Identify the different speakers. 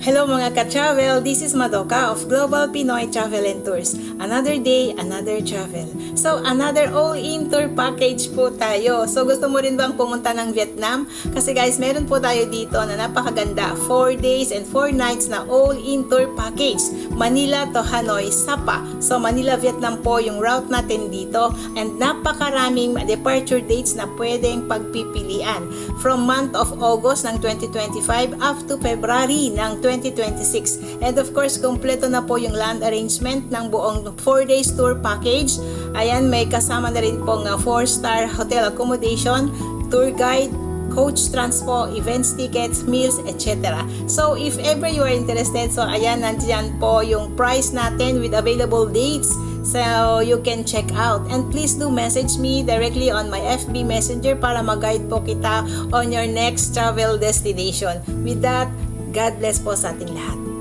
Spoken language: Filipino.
Speaker 1: Hello mga ka-travel, this is Madoka of Global Pinoy Travel and Tours. Another day, another travel. So, another all-in tour package po tayo. So, gusto mo rin bang pumunta ng Vietnam? Kasi guys, meron po tayo dito na napakaganda. 4 days and 4 nights na all-in tour package. Manila to Hanoi, Sapa. So, Manila, Vietnam po yung route natin dito. And napakaraming departure dates na pwedeng pagpipilian. From month of August ng 2025 up to February ng 2026. And of course, kompleto na po yung land arrangement ng buong 4 days tour package. Ayan, may kasama na rin pong 4-star hotel accommodation, tour guide, coach transpo, events tickets, meals, etc. So, if ever you are interested, so ayan, nandiyan po yung price natin with available dates. So, you can check out. And please do message me directly on my FB Messenger para mag-guide po kita on your next travel destination. With that, God bless po sa ating lahat.